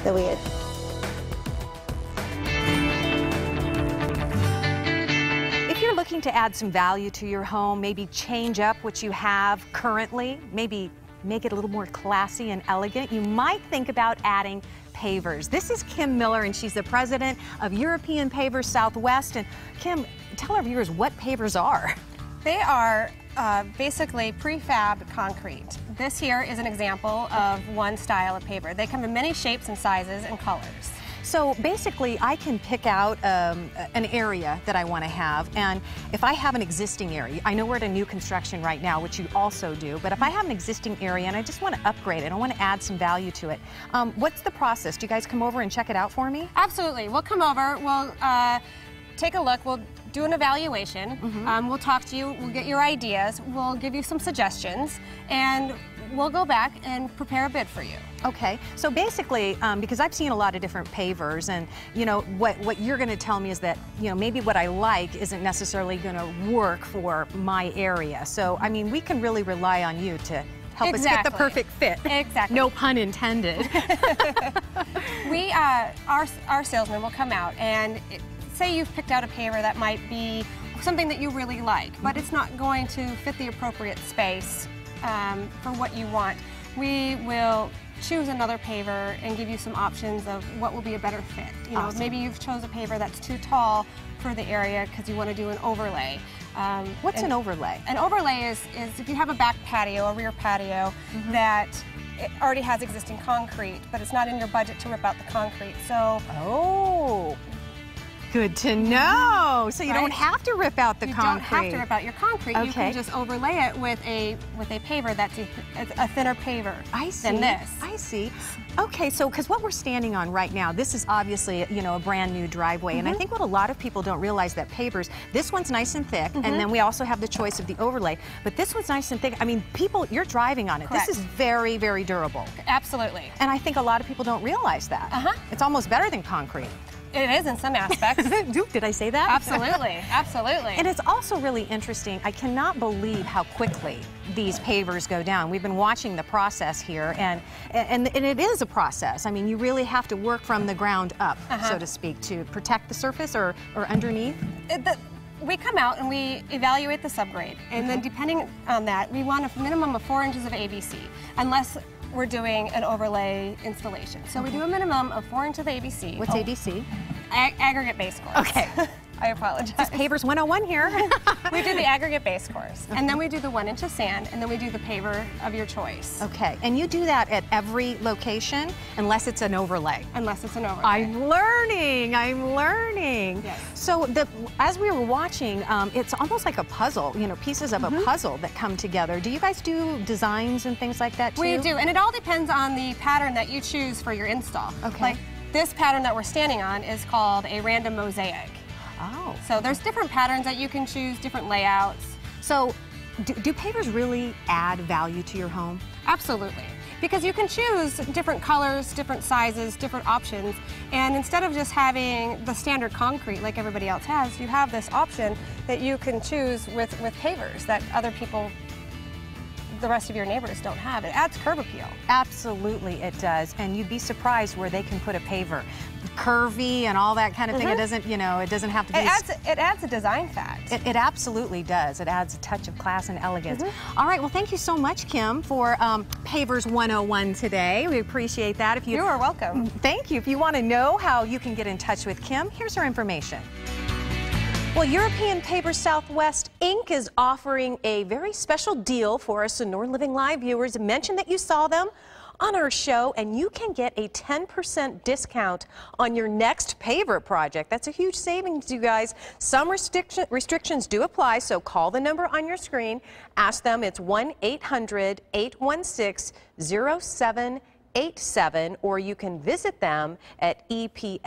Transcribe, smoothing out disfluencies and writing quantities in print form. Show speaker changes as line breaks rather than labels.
the lid.
If you're looking to add some value to your home, maybe change up what you have currently, maybe make it a little more classy and elegant, you might think about adding pavers. This is Kim Miller, and she's the president of European Pavers Southwest. And Kim, tell our viewers what pavers are.
They are basically prefab concrete. This here is an example of one style of paver. They come in many shapes and sizes and colors.
So basically, I can pick out an area that I want to have, and if I have an existing area, I know we're at a new construction right now, which you also do, but if I have an existing area and I just want to upgrade it, I want to add some value to it, what's the process? Do you guys come over and check it out for me?
Absolutely. We'll come over, we'll take a look, we'll do an evaluation, we'll talk to you, we'll get your ideas, we'll give you some suggestions, and we'll go back and prepare a bid for you.
Okay, so basically, because I've seen a lot of different pavers, and you know what you're going to tell me is that maybe what I like isn't necessarily going to work for my area. So I mean, we can really rely on you to help us get the perfect fit.
Exactly.
No pun intended.
Our salesman will come out and say you've picked out a paver that might be something that you really like, but it's not going to fit the appropriate space for what you want. We will choose another paver and give you some options of what will be a better fit.
Awesome.
Maybe you've chose a paver that's too tall for the area because you want to do an overlay.
What's an overlay?
An overlay is if you have a back patio, a rear patio that it already has existing concrete, but it's not in your budget to rip out the concrete. So
good to know. So you don't have to rip out the concrete.
You don't have to rip out your concrete.
Okay.
You can just overlay it with a paver that's a thinner paver than this.
I see. Okay, so because what we're standing on right now, this is obviously a brand new driveway, and I think what a lot of people don't realize that pavers, this one's nice and thick, and then we also have the choice of the overlay, but this one's nice and thick. I mean, people, you're driving on it.
Correct.
This is very, very durable.
Absolutely.
And I think a lot of people don't realize that. It's almost better than concrete.
It is in some aspects.
Did I say that?
Absolutely, absolutely.
And it's also really interesting. I cannot believe how quickly these pavers go down. We've been watching the process here, and it is a process. I mean, you really have to work from the ground up, so to speak, to protect the surface or underneath.
We come out and we evaluate the subgrade, and then depending on that, we want a minimum of 4 inches of ABC, unless we're doing an overlay installation. So we do a minimum of 4 inches of ABC.
What's ABC?
Aggregate base course.
Okay.
I apologize.
It's Pavers 101 here.
We do the aggregate base course, and then we do the 1 inch of sand, and then we do the paver of your choice.
Okay, and you do that at every location, unless it's an overlay.
Unless it's an overlay.
I'm learning.
Yes.
So as we were watching, it's almost like a puzzle, pieces of a puzzle that come together. Do you guys do designs and things like that too?
We do, and it all depends on the pattern that you choose for your install.
Okay.
Like this pattern that we're standing on is called a random mosaic.
Oh.
So there's different patterns that you can choose, different layouts.
So do pavers really add value to your home?
Absolutely. Because you can choose different colors, different sizes, different options, and instead of just having the standard concrete like everybody else has, you have this option that you can choose with pavers that other people, the rest of your neighbors, don't have. It adds curb appeal.
Absolutely it does, and you'd be surprised where they can put a paver. Curvy and all that kind of thing. It doesn't, it doesn't have to be.
It adds a design fact.
It absolutely does. It adds a touch of class and elegance. All right, well, thank you so much, Kim, for Pavers 101 today. We appreciate that. If
you are welcome.
Thank you. If you want to know how you can get in touch with Kim, here's her information. Well, European Pavers Southwest, Inc. is offering a very special deal for us Sonora Living Live viewers. Mention that you saw them on our show, and you can get a 10% discount on your next paver project. That's a huge savings, you guys. Some restrictions do apply, so call the number on your screen. Ask them. It's 1-800-816-0787, or you can visit them at epswi.com.